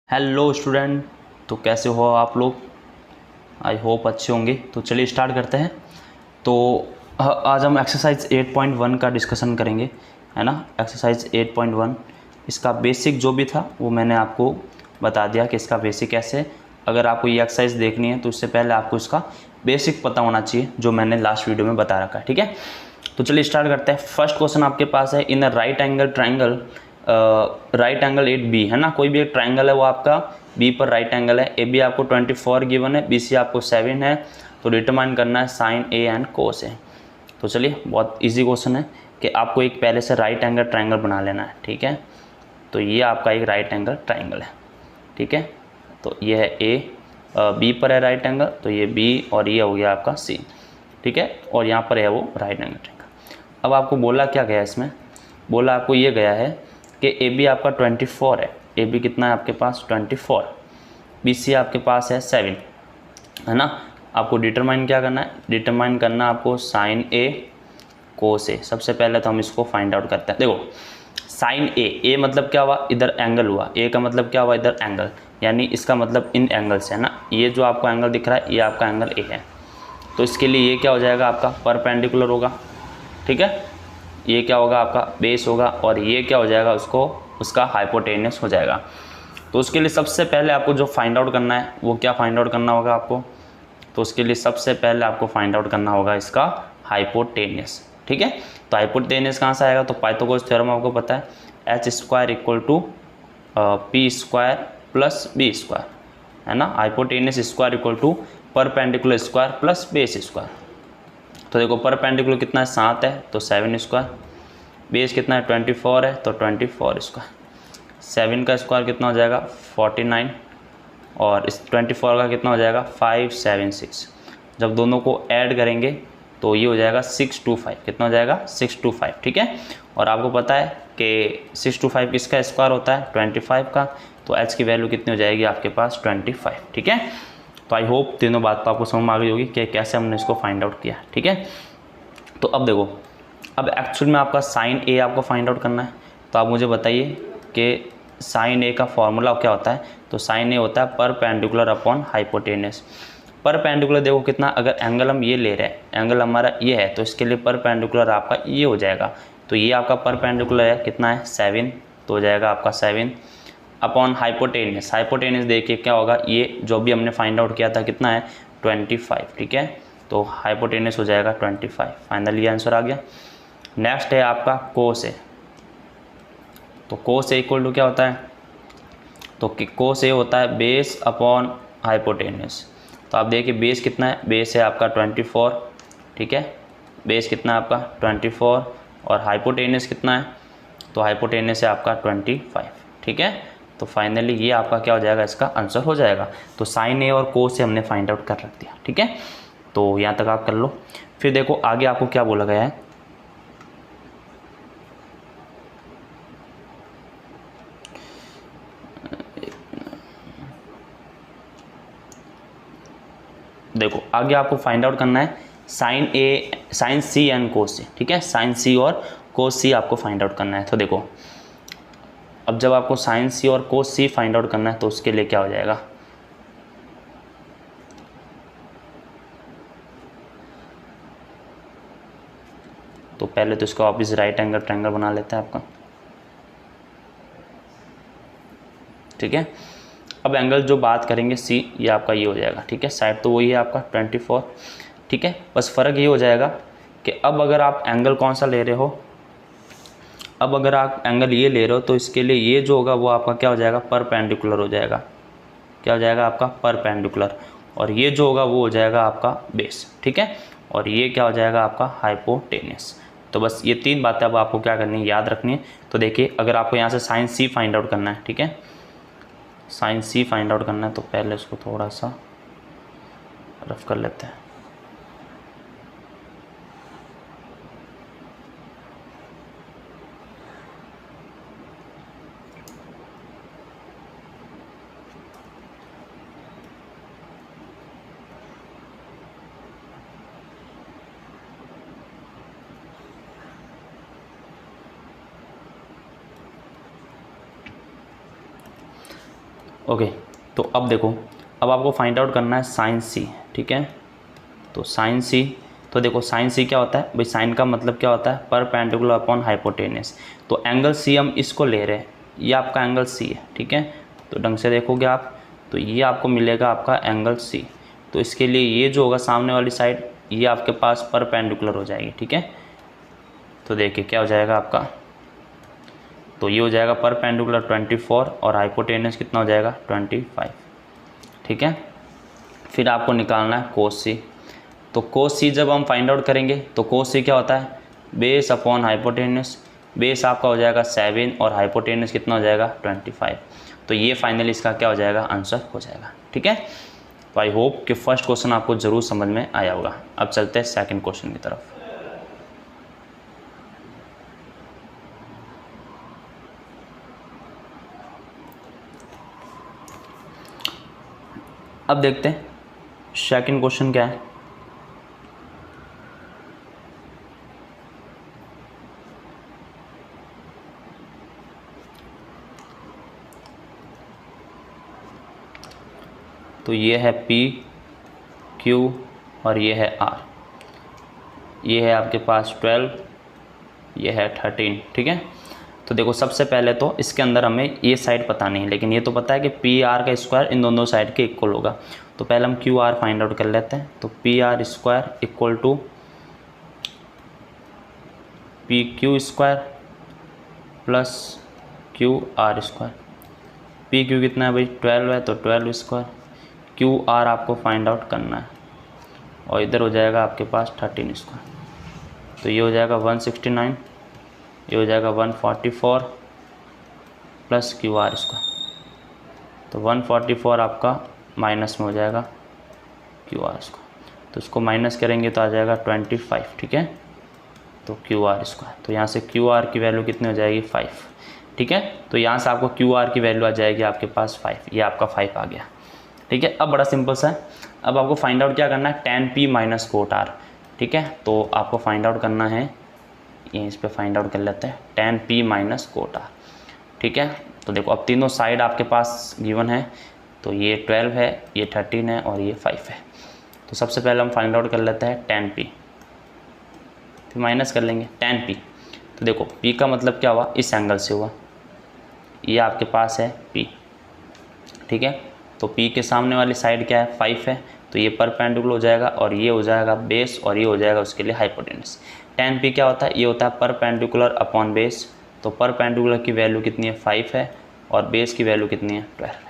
Hello student. तो कैसे हो आप लोग? आई होप अच्छे होंगे। तो चलिए स्टार्ट करते हैं। तो आज हम एक्सरसाइज 8.1 का डिस्कशन करेंगे, है ना। एक्सरसाइज 8.1 इसका बेसिक जो भी था वो मैंने आपको बता दिया कि इसका बेसिक कैसे है। अगर आपको ये एक्सरसाइज देखनी है तो इससे पहले आपको इसका बेसिक पता होना चाहिए, जो मैंने लास्ट वीडियो में बता रखा है, ठीक है। तो चलिए स्टार्ट करते हैं। फर्स्ट क्वेश्चन आपके पास है, in a right angle triangle right angle at B, है ना। कोई भी एक ट्राइंगल है वो आपका बी पर राइट एंगल है। ए बी आपको 24 गिवन है, बी सी आपको 7 है। तो डिटरमाइन करना है साइन ए एंड कोस ए। तो चलिए बहुत इजी क्वेश्चन है कि आपको एक पहले से राइट एंगल ट्राइंगल बना लेना है, ठीक है। तो ये आपका एक राइट एंगल ट्राइंगल है, ठीक है। तो ये है ए, बी पर है राइट एंगल, तो ये बी और ये हो गया आपका सी, ठीक है। और यहाँ पर है वो राइट एंगल ट्राइंगल। अब आपको बोला क्या गया इसमें, बोला आपको ये गया है कि ए बी आपका 24 है। ए बी कितना है आपके पास 24, बी सी आपके पास है 7, है ना। आपको डिटरमाइन क्या करना है, डिटरमाइन करना आपको साइन ए कोस ए। सबसे पहले तो हम इसको फाइंड आउट करते हैं। देखो साइन ए मतलब क्या हुआ, इधर एंगल हुआ। ए का मतलब क्या हुआ, इधर एंगल, यानी इसका मतलब इन एंगल से, है ना। ये जो आपको एंगल दिख रहा है ये आपका एंगल ए है। तो इसके लिए ये क्या हो जाएगा, आपका परपेंडिकुलर होगा, ठीक है। ये क्या होगा, आपका बेस होगा, और ये क्या हो जाएगा, उसका हाइपोटेनस हो जाएगा। तो उसके लिए सबसे पहले आपको जो फाइंड आउट करना है वो क्या फाइंड आउट करना होगा आपको, तो उसके लिए सबसे पहले आपको फाइंड आउट करना होगा इसका हाइपोटेनस, ठीक है। तो हाइपोटेनस कहाँ से आएगा, तो पाइथागोरस थ्योरम आपको पता है, H square equal to P square plus B square, है ना। Hypotenuse square equal to perpendicular square plus base square. तो देखो परपेंडिकुलर कितना है 7 है, तो 7 स्क्वायर। बेस कितना है 24 है, तो 24 स्क्वायर। 7 का स्क्वायर कितना हो जाएगा 49, और इस 24 का कितना हो जाएगा 576। जब दोनों को ऐड करेंगे तो ये हो जाएगा 625। कितना हो जाएगा 625, ठीक है। और आपको पता है कि 625 किसका स्क्वायर होता है 25 का। तो h की वैल्यू कितनी हो जाएगी आपके पास 25, ठीक है। तो आई होप तीनों बात तो आपको समझ में आ गई होगी कि कैसे हमने इसको फाइंड आउट किया, ठीक है। तो अब देखो, अब एक्चुअल में आपका साइन ए आपको फाइंड आउट करना है। तो आप मुझे बताइए कि साइन ए का फॉर्मूला क्या होता है। तो साइन ए होता है परपेंडिकुलर अपॉन हाइपोटेनस। परपेंडिकुलर देखो कितना, अगर एंगल हम ये ले रहे हैं, एंगल हमारा ये है, तो इसके लिए परपेंडिकुलर आपका ये हो जाएगा। तो ये आपका परपेंडिकुलर है, कितना है 7, तो हो जाएगा आपका 7 अपॉन हाइपोटेनस। हाइपोटेनस देखिए क्या होगा, ये जो भी हमने फाइंड आउट किया था कितना है 25, ठीक है। तो हाइपोटेनस हो जाएगा 25। फाइनली आंसर आ गया। नेक्स्ट है आपका कोस ए। तो कोस ए इक्वल टू क्या होता है, तो कोस ए होता है बेस अपॉन हाइपोटेनस। तो आप देखिए बेस कितना है, बेस है आपका 24, ठीक है। बेस कितना है आपका 24, और हाइपोटेनस कितना है, तो हाइपोटेनस है आपका 25, ठीक है। तो फाइनली ये आपका क्या हो जाएगा, इसका आंसर हो जाएगा। तो साइन ए और कोस ए हमने फाइंड आउट कर रख दिया, ठीक है। तो यहाँ तक आप कर लो। फिर देखो आगे आपको क्या बोला गया है, देखो आगे आपको फाइंड आउट करना है sine A, sine C and cos C, ठीक है। साइन सी और कोस सी आपको फाइंड आउट करना है। तो देखो अब जब आपको साइन सी और कोस सी फाइंड आउट करना है तो उसके लिए क्या हो जाएगा, तो पहले तो इसको आप इस राइट एंगल ट्रायंगल बना लेते हैं आपका, ठीक है। अब एंगल जो बात करेंगे सी, ये आपका ये हो जाएगा, ठीक है। साइड तो वही है आपका 24, ठीक है। बस फ़र्क ये हो जाएगा कि अब अगर आप एंगल कौन सा ले रहे हो, अब अगर आप एंगल ये ले रहे हो तो इसके लिए ये जो होगा वो आपका क्या हो जाएगा परपेंडिकुलर हो जाएगा। क्या हो जाएगा आपका परपेंडिकुलर, और ये जो होगा वो हो जाएगा आपका बेस, ठीक है। और ये क्या हो जाएगा आपका हाइपोटेनस। तो बस ये 3 बातें अब आपको क्या करनी है, याद रखनी है। तो देखिए अगर आपको यहाँ से साइन सी फाइंड आउट करना है, ठीक है, साइन सी फाइंड आउट करना है, तो पहले इसको थोड़ा सा रफ कर लेते हैं। ओके, तो अब देखो, अब आपको फाइंड आउट करना है साइन सी, ठीक है। तो साइन सी, तो देखो साइन सी क्या होता है भाई, साइन का मतलब क्या होता है, परपेंडिकुलर अपॉन हाइपोटेनस। तो एंगल सी हम इसको ले रहे हैं, ये आपका एंगल सी है, ठीक है। तो ढंग से देखोगे आप तो ये आपको मिलेगा आपका एंगल सी। तो इसके लिए ये जो होगा सामने वाली साइड, ये आपके पास परपेंडिकुलर हो जाएगी, ठीक है। तो देखिए क्या हो जाएगा आपका, तो ये हो जाएगा परपेंडिकुलर 24 और हाइपोटेनस कितना हो जाएगा 25, ठीक है। फिर आपको निकालना है कोस सी। तो कोस सी जब हम फाइंड आउट करेंगे तो कोस सी क्या होता है, बेस अपॉन हाइपोटेनस। बेस आपका हो जाएगा 7 और हाइपोटेनस कितना हो जाएगा 25। तो ये फाइनली इसका क्या हो जाएगा, आंसर हो जाएगा, ठीक है। तो आई होप कि फर्स्ट क्वेश्चन आपको ज़रूर समझ में आया होगा। अब चलते हैं सेकंड क्वेश्चन की तरफ। अब देखते हैं सेकंड क्वेश्चन क्या है। तो ये है P, Q और ये है R। ये है आपके पास 12, ये है 13, ठीक है। तो देखो सबसे पहले तो इसके अंदर हमें ये साइड पता नहीं है, लेकिन ये तो पता है कि PR का स्क्वायर इन दोनों साइड के इक्वल होगा। तो पहले हम QR फाइंड आउट कर लेते हैं। तो PR square equal to PQ square plus QR square. PQ कितना है भाई 12 है, तो 12 स्क्वायर। QR आपको फाइंड आउट करना है और इधर हो जाएगा आपके पास 13 स्क्वायर। तो ये हो जाएगा 169, ये हो जाएगा 144 प्लस QR स्क्वायर। तो 144 आपका माइनस में हो जाएगा QR स्क्वायर। तो इसको माइनस करेंगे तो आ जाएगा 25, ठीक है। तो QR स्क्वायर, तो यहाँ से QR की वैल्यू कितनी हो जाएगी 5, ठीक है। तो यहाँ से आपको QR की वैल्यू आ जाएगी आपके पास 5, ये आपका 5 आ गया, ठीक है। अब बड़ा सिंपल सा है, अब आपको फाइंड आउट क्या करना है, tan P minus cot R, ठीक है। तो आपको फाइंड आउट करना है, ये इस पे फाइंड आउट कर लेते हैं tan P minus cot R, ठीक है। तो देखो अब तीनों साइड आपके पास गिवन है, तो ये 12 है, ये 13 है और ये 5 है। तो सबसे पहले हम फाइंड आउट कर लेते हैं tan P, फिर माइनस कर लेंगे tan P। तो देखो P का मतलब क्या हुआ, इस एंगल से हुआ, ये आपके पास है P, ठीक है। तो P के सामने वाली साइड क्या है 5 है, तो ये परपेंडिकुलर हो जाएगा और ये हो जाएगा बेस और ये हो जाएगा उसके लिए हाइपोटेनस। tan P क्या होता है, ये होता है परपेंडिकुलर अपॉन बेस। तो परपेंडिकुलर की वैल्यू कितनी है 5 है और बेस की वैल्यू कितनी है 12 है।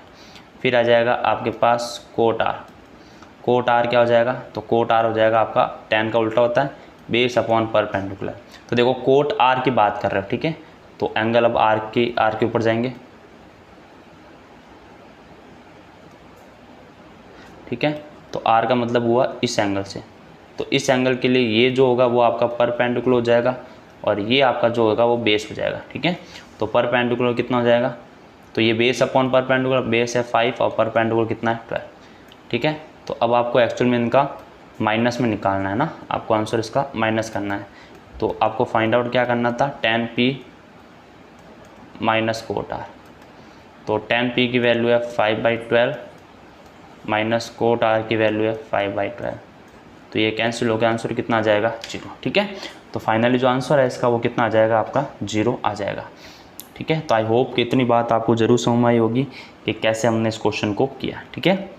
फिर आ जाएगा आपके पास कोट R। कोट R क्या हो जाएगा, तो कोट R हो जाएगा आपका tan का उल्टा होता है बेस अपॉन परपेंडिकुलर। तो देखो कोट R की बात कर रहे हो, ठीक है। तो एंगल अब R के ऊपर जाएंगे, ठीक है। तो R का मतलब हुआ इस एंगल से, तो इस एंगल के लिए ये जो होगा वो आपका परपेंडिकुलर हो जाएगा और ये आपका जो होगा वो बेस हो जाएगा, ठीक है। तो परपेंडिकुलर कितना हो जाएगा, तो ये बेस अपॉन परपेंडिकुलर, बेस है 5 और परपेंडिकुलर कितना है 12, ठीक है। तो अब आपको एक्चुअल में इनका माइनस में निकालना है ना, आपको आंसर इसका माइनस करना है। तो आपको फाइंड आउट क्या करना था, tan P minus cot R। तो tan P की वैल्यू है 5/12 माइनस कोट R की वैल्यू है 5/12। तो ये कैंसिल हो गया, आंसर कितना आ जाएगा 0, ठीक है। तो फाइनली जो आंसर है इसका वो कितना आ जाएगा आपका 0 आ जाएगा, ठीक है। तो आई होप कि इतनी बात आपको ज़रूर समझ आई होगी कि कैसे हमने इस क्वेश्चन को किया, ठीक है।